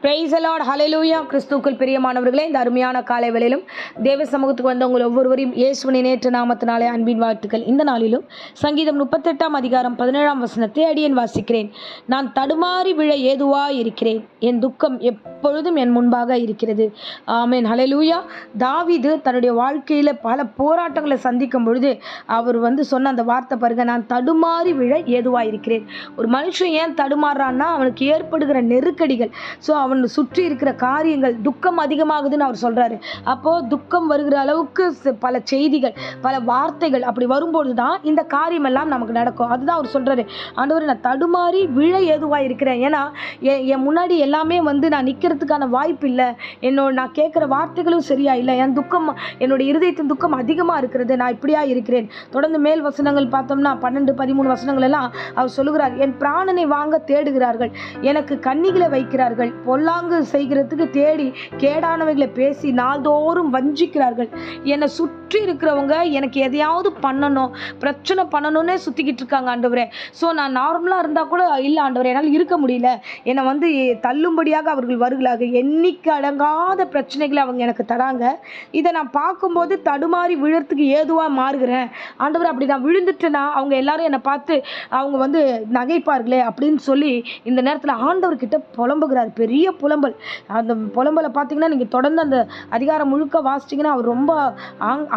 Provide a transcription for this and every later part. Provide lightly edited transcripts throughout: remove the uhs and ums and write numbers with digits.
Price the Lord, ஹல்லேலூயா. கிறிஸ்துவுக்குள் பிரியமானவர்களே, இந்த அருமையான காலை வேளையிலும் தேவ சமூகத்துக்கு வந்த உங்கள் ஒவ்வொருவரையும் இயேசுவின் நேற்று நாமத்தினாலே அன்பின் வாழ்த்துக்கள். இந்த நாளிலும் சங்கீதம் 38:17 அடியேன் வாசிக்கிறேன். நான் தடுமாறி விழ ஏதுவாய் இருக்கிறேன், என் துக்கம் எப்பொழுதும் என் முன்பாக இருக்கிறது. ஆமென், ஹல்லேலூயா. தாவீது தன்னுடைய வாழ்க்கையில் பல போராட்டங்களை சந்திக்கும் பொழுது அவர் சொன்ன அந்த வார்த்தை பாருங்க, நான் தடுமாறி விழ ஏதுவாய் இருக்கிறேன். ஒரு மனுஷன் ஏன் தடுமாறுறான்னா அவனுக்கு ஏற்படுகிற நெருக்கடிகள், அவன் சுற்றி இருக்கிற காரியங்கள், துக்கம் அதிகமாகுதுன்னு அவர் சொல்றாரு. அப்போ துக்கம் வருகிற அளவுக்கு பல செய்திகள், பல வார்த்தைகள் அப்படி வரும்போது தான் இந்த காரியம் எல்லாம் நமக்கு நடக்கும். அதுதான் அவர் சொல்றாரு, ஆண்டவரே நான் தடுமாறி விழ ஏதுவாக இருக்கிறேன். ஏன்னா என் முன்னாடி எல்லாமே நான் நிற்கிறதுக்கான வாய்ப்பு இல்லை, நான் கேட்குற வார்த்தைகளும் சரியா இல்லை, என் துக்கம், என்னுடைய இருதயத்தின் துக்கம் அதிகமாக இருக்கிறது, நான் இப்படியா இருக்கிறேன். தொடர்ந்து மேல் வசனங்கள் பார்த்தோம்னா 12-13 வசனங்கள் எல்லாம் அவர் சொல்லுகிறார், என் பிராணனை வாங்க தேடுகிறார்கள், எனக்கு கண்ணிகளை வைக்கிறார்கள், பொல்லாங்கு செய்கிறதுக்கு தேடி கேடானவைகளை பேசி நாள்தோறும் வஞ்சிக்கிறார்கள். என்னை சுற்றி இருக்கிறவங்க எனக்கு எதையாவது பண்ணணும், பிரச்சனை பண்ணணும்னே சுற்றிக்கிட்டு இருக்காங்க ஆண்டவரே. நான் நார்மலாக இருந்தால் கூட இல்லை ஆண்டவரே, என்னால் இருக்க முடியல, என்னை தள்ளும்படியாக அவர்கள் வருகிறார்கள், எண்ணிக்கை அடங்காத பிரச்சனைகளை அவங்க எனக்கு தராங்க. இதை நான் பார்க்கும்போது தடுமாறி விழறதுக்கு ஏதுவாக மாறுகிறேன் ஆண்டவர். அப்படி நான் விழுந்துட்டேன்னா அவங்க எல்லாரும் என்னை பார்த்து அவங்க நகைப்பார்களே அப்படின்னு சொல்லி இந்த நேரத்தில் ஆண்டவர்கிட்ட புலம்புகிறார். பெரிய புலம்பல். அந்த புலம்பலை பார்த்தீங்கன்னா நீங்கள் தொடர்ந்து அந்த அதிகாரம் முழுக்க வாசிச்சிங்கன்னா அவர் ரொம்ப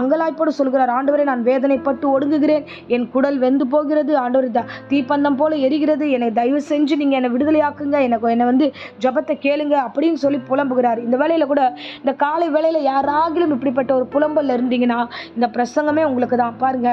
அங்கலாய்ப்போடு சொல்கிறார், ஆண்டவரே நான் வேதனைப்பட்டு ஒடுங்குகிறேன், என் குடல் வெந்து போகிறது, ஆண்டவர் தீப்பந்தம் போல எரிகிறது, என்னை தயவு செஞ்சு நீங்கள் என்னை விடுதலையாக்குங்க, என்னை ஜபத்தை கேளுங்க அப்படின்னு சொல்லி புலம்புகிறார். இந்த வேளையில் கூட, இந்த காலை வேளையில் யாராகிலும் இப்படிப்பட்ட ஒரு புலம்பல் இருந்தீங்கன்னா இந்த பிரசங்கமே உங்களுக்கு தான். பாருங்க,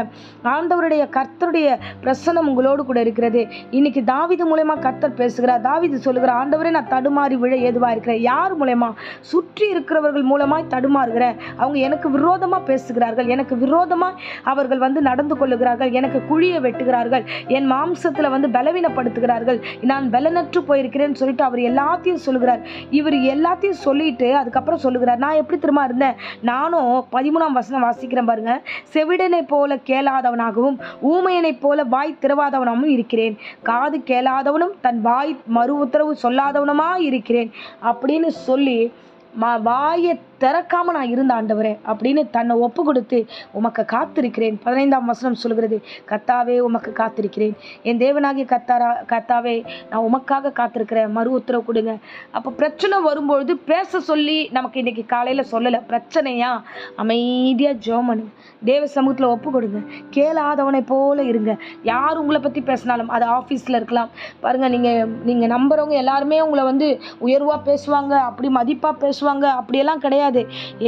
ஆண்டவருடைய கர்த்தருடைய பிரசன்னம் உங்களோடு கூட இருக்கிறது. இன்னைக்கு தாவீது மூலமா கர்த்தர் பேசுகிறார். தாவீது சொல்லுகிறார், ஆண்டவரே நான் தடுமாறி விழ ஏதுவாக இருக்கிறேன். யார் மூலமா? சுற்றி இருக்கிறவர்கள் மூலமாய் தடுமாறுகிறேன். அவங்க எனக்கு விரோதமாக பேசுகிறார்கள், எனக்கு விரோதமாக அவர்கள் நடந்து கொள்ளுகிறார்கள், எனக்கு குழியை வெட்டுகிறார்கள், என் மாம்சத்தில் பலவீனப்படுத்துகிறார்கள், நான் பலனற்று போயிருக்கிறேன்னு சொல்லிட்டு அவர் எல்லாத்தையும் சொல்லுகிறார். இவர் எல்லாத்தையும் சொல்லிட்டு அதுக்கப்புறம் சொல்லுகிறார், நான் எப்படி திரும்ப இருந்தேன், நானும் 13ஆம் வசனம் வாசிக்கிறேன் பாருங்க, செவிடனை போல கேளாதவனாகவும் ஊமையனை போல வாய் திறவாதவனாகவும் இருக்கிறேன், காது கேளாதவனும் தன் வாய் மறு உத்தரவு சொல்லாதவனுமா இருக்கிறேன் அப்படின்னு சொல்லி வாயை திறக்காம நான் இருந்த ஆண்டவரே அப்படின்னு தன்னை ஒப்பு கொடுத்து உமக்கு காத்திருக்கிறேன். 15ஆம் வசனம் சொல்கிறது, கர்த்தாவே உமக்கு காத்திருக்கிறேன், என் தேவனாகிய கர்த்தாவே நான் உமக்காக காத்திருக்கிறேன், மறு உத்தரவு கொடுங்க. அப்போ பிரச்சனை வரும்பொழுது பேச சொல்லி நமக்கு இன்னைக்கு காலையில் சொல்லலை. பிரச்சனையா அமைதியாக ஜெபம், தேவ சமூகத்தில் ஒப்பு கொடுங்க, கேளாதவனை போல இருங்க. யார் உங்களை பற்றி பேசினாலும், அது ஆஃபீஸில் இருக்கலாம் பாருங்கள், நீங்கள் நம்புறவங்க எல்லாருமே உங்களை உயர்வாக பேசுவாங்க, அப்படி மதிப்பாக பேசுவாங்க, அப்படியெல்லாம் கிடையாது.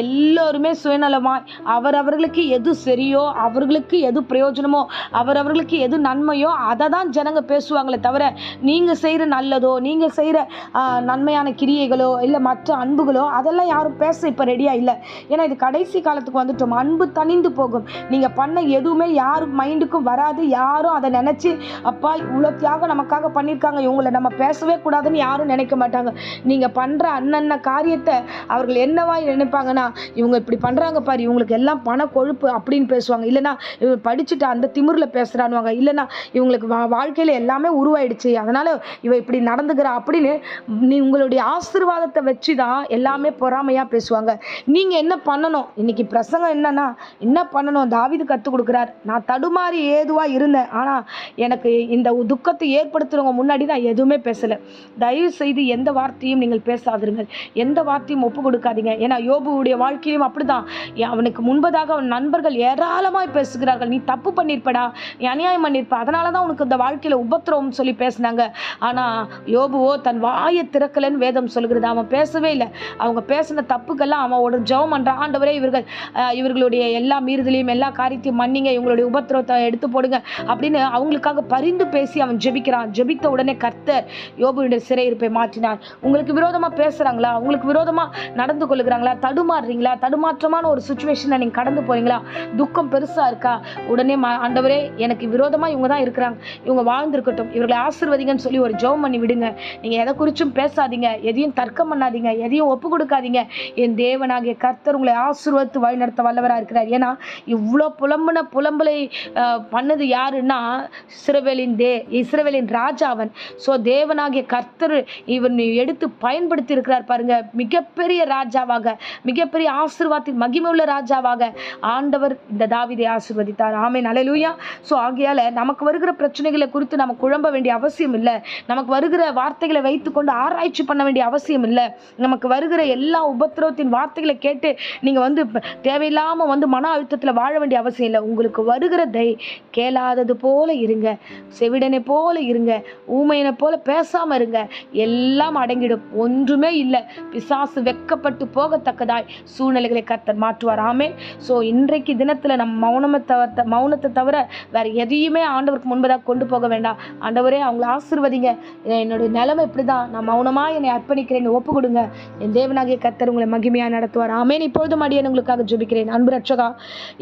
எல்லோருமே சுயநலமாய் அவரவர்களுக்கு எது சரியோ, அவர்களுக்கு எது பிரயோஜனமோ, அவரவர்களுக்கு எது நன்மையோ அதை தான் ஜனங்க பேசுவாங்களே தவிர நீங்கள் செய்கிற நல்லதோ, நீங்கள் செய்கிற நன்மையான கிரியைகளோ, இல்லை மற்ற அன்புகளோ அதெல்லாம் யாரும் பேச இப்போ ரெடியாக இல்லை. ஏன்னா இது கடைசி காலத்துக்கு வந்துட்டோம். அன்பு தணிந்து போகும். நீங்கள் பண்ண எதுவுமே யார் மைண்டுக்கும் வராது. யாரும் அதை நினச்சி அப்பா இவ்வளோ தியாகம் நமக்காக பண்ணியிருக்காங்க, இவங்களை நம்ம பேசவே கூடாதுன்னு யாரும் நினைக்க மாட்டாங்க. நீங்கள் பண்ணுற அன்னன்ன காரியத்தை அவர்கள் என்னவா நினைப்பாங்கன்னா, இவங்க இப்படி பண்ணுறாங்க பாரு, இவங்களுக்கு எல்லாம் பண கொழுப்பு அப்படின்னு பேசுவாங்க. இல்லைனா இவங்க படிச்சுட்டு அந்த திமிரில் பேசுகிறானுவாங்க. இல்லைனா இவங்களுக்கு வாழ்க்கையில் எல்லாமே உருவாயிடுச்சு, அதனால் இவ இப்படி நடந்துக்கிறா அப்படின்னு உங்களுடைய ஆசீர்வாதத்தை வச்சு தான் எல்லாமே பொறாமையாக பேசுவாங்க. நீங்கள் என்ன பண்ணணும்? இன்னைக்கு பிரசங்கம் என்னன்னா, என்ன பண்ணணும்? தாவீது கற்றுக் கொடுக்குறார், நான் தடுமாறி ஏதுவாக இருந்தேன், ஆனால் எனக்கு இந்த துக்கத்தை ஏற்படுத்துகிறவங்க முன்னாடி நான் எதுவுமே பேசலை. தயவு செய்து எந்த வார்த்தையும் நீங்கள் பேசாதிருங்கள், எந்த வார்த்தையும் ஒப்பு கொடுக்காதீங்க. ஏன்னா யோபுடைய வாழ்க்கையிலும் அப்படிதான். அவனுக்கு முன்பதாக அவன் நண்பர்கள் ஏராளமாய் பேசுகிறார்கள், நீ தப்பு பண்ணிருப்படா, நீ அநியாயம் பண்ணிருப்ப, அதனால தான் உனக்கு இந்த வாழ்க்கையில உபத்திரவம் சொல்லி பேசினாங்க. ஆனா யோபுவோ தன் வாயை திறக்கலன்னு வேதம் சொல்கிறது. அவன் பேசவே இல்லை. அவங்க பேசின தப்புக்கெல்லாம் அவன் ஒரு ஜெபம் பண்றான், ஆண்டவரே இவர்களுடைய எல்லா மீறுதலையும் எல்லா காரியத்தையும் மன்னிங்க, இவங்களுடைய உபத்திரவத்தை எடுத்து போடுங்க அப்படின்னு அவங்களுக்காக பரிந்து பேசி அவன் ஜெபிக்கிறான். ஜெபித்த உடனே கர்த்தர் யோபுடைய சிறையிருப்பை மாற்றினார். உங்களுக்கு விரோதமா பேசுறாங்களா, உங்களுக்கு விரோதமா நடந்து கொள்ளுகிறாங்களா, இருக்கிறீங்களா? தடுமாறுறீங்களா? தடுமாற்றமான ஒரு சுச்சுவேஷனை நீங்கள் கடந்து போறீங்களா? துக்கம் பெருசாக இருக்கா? உடனே ஆண்டவரே எனக்கு விரோதமாக இவங்க தான் இருக்கிறாங்க, இவங்க வாழ்ந்திருக்கட்டும், இவர்களை ஆசீர்வதிங்கன்னு சொல்லி ஒரு ஜெபம் பண்ணி விடுங்க. நீங்கள் எதை குறிச்சும் பேசாதீங்க, எதையும் தர்க்கம் பண்ணாதீங்க, எதையும் ஒப்பு கொடுக்காதீங்க. என் தேவனாகிய கர்த்தர் உங்களை ஆசீர்வதித்து வழிநடத்த வல்லவராக இருக்கிறார். ஏன்னா இவ்வளோ புலம்பலை பண்ணது யாருன்னா இஸ்ரவேலின் ராஜாவன். ஸோ தேவனாகிய கர்த்தர் இவன் எடுத்து பயன்படுத்தி இருக்கிறார் பாருங்க. மிகப்பெரிய ராஜாவாக, மிகப்பெரிய ஆசீர்வாதத்தின் மகிமை உள்ள ராஜாவாக ஆண்டவர் இந்த தாவீதை ஆசீர்வதித்தார். ஆமென், அல்லேலூயா. ஸோ ஆகையால நமக்கு வருகிற பிரச்சனைகளை குறித்து நம்ம குழம்ப வேண்டிய அவசியம் இல்லை. நமக்கு வருகிற வார்த்தைகளை வைத்துக்கொண்டு ஆராய்ச்சி பண்ண வேண்டிய அவசியம் இல்லை. நமக்கு வருகிற எல்லா உபத்திரவத்தின் வார்த்தைகளை கேட்டு நீங்கள் தேவையில்லாமல் மன அழுத்தத்தில் வாழ வேண்டிய அவசியம் இல்லை. உங்களுக்கு வருகிறதை கேளாதது போல இருங்க, செவிடனை போல இருங்க, ஊமையனை போல பேசாமல் இருங்க. எல்லாம் அடங்கிடும், ஒன்றுமே இல்லை. பிசாசு வெக்கப்பட்டு போகத்தக்கதாய் சூழ்நிலைகளை கர்த்தர் மாற்றுவார். ஆமென். ஸோ இன்றைக்கு தினத்தில் நம்ம மௌனத்தை தவிர வேற எதையுமே ஆண்டவருக்கு முன்பதாக கொண்டு போக வேண்டாம். ஆண்டவரே அவங்களை ஆசீர்வதிங்க, என்னுடைய நிலைமை இப்படி தான், நான் மௌனமாக என்னை அர்ப்பணிக்கிறேன், ஒப்பு கொடுங்க. என் தேவனாகிய கர்த்தர் உங்களை மகிமையாக நடத்துவார். ஆமென். இப்பொழுதும் அடியேன் உங்களுக்காக ஜெபிக்கிறேன். அன்பு ரட்சகா,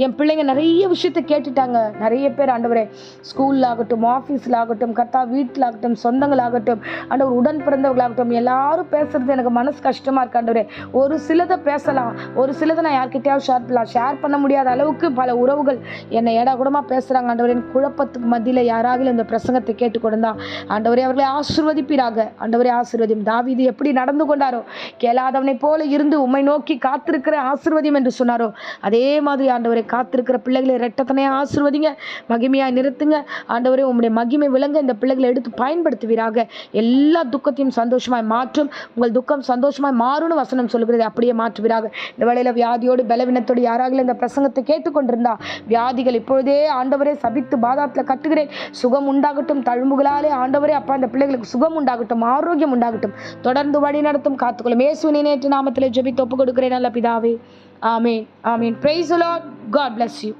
என் பிள்ளைங்க நிறைய விஷயத்தை கேட்டுட்டாங்க. நிறைய பேர் ஆண்டவரே ஸ்கூலில் ஆகட்டும், ஆஃபீஸில் ஆகட்டும், கர்த்தா வீட்டில் ஆகட்டும், சொந்தங்களாகட்டும், ஆண்டவர் உடன் பிறந்தவர்களாகட்டும், எல்லாரும் பேசுறது எனக்கு மனசு கஷ்டமாக இருக்கு ஆண்டவரே. ஒரு சிலதை பேசலாம், ஒரு சிலதை நான் யார்கிட்டயாவது ஷேர் பண்ண முடியாத அளவுக்கு பல உறவுகள் என்னை ஏடாகூடமாக பேசுகிறாங்க ஆண்டவரே. குழப்பத்துக்கு மத்தியில் யாராவது இந்த பிரசங்கத்தை கேட்டுக்கொண்டா ஆண்டவரே அவர்களை ஆசீர்வதிப்பீராக. ஆண்டவரே ஆசீர்வதியும். தாவீது எப்படி நடந்து கொண்டாரோ, கேளாதவனை போல இருந்து உம்மை நோக்கி காத்திருக்கிற ஆசீர்வதியும் என்று சொன்னாரோ, அதே மாதிரி ஆண்டவரை காத்திருக்கிற பிள்ளைகளை இரட்டத்தனையாக ஆசீர்வதிங்க, மகிமையாக நிறுத்துங்க ஆண்டவரே. உம்முடைய மகிமை விளங்க இந்த பிள்ளைகளை எடுத்து பயன்படுத்துவீராக. எல்லா துக்கத்தையும் சந்தோஷமாய் மாற்றும். உங்கள் துக்கம் சந்தோஷமாய் மாறும்னு வசனம் சொல்லுகிறது, அப்படியே மாற்றுவீராக. இந்த வேளையில் வியாதியோடு பலவீனத்தோடு யாராக இந்த பிரசங்கத்தை கேட்டுக்கொண்டிருந்தா வியாதிகள் இப்பொழுதே ஆண்டவரே சபித்து பாதாத்தில் கட்டுகிறேன். சுகம் உண்டாகட்டும், தழும்புகளாலே ஆண்டவரே அப்பா இந்த பிள்ளைகளுக்கு சுகம் உண்டாகட்டும், ஆரோக்கியம் உண்டாகட்டும். தொடர்ந்து வழி நடத்தும், காத்துக்கொள்ளும். இயேசுவின் நேற்று நாமத்திலே ஜெபித்து ஒப்பு கொடுக்கிறேன் நல்ல பிதாவே. Amen, amen. Praise the Lord. God bless you.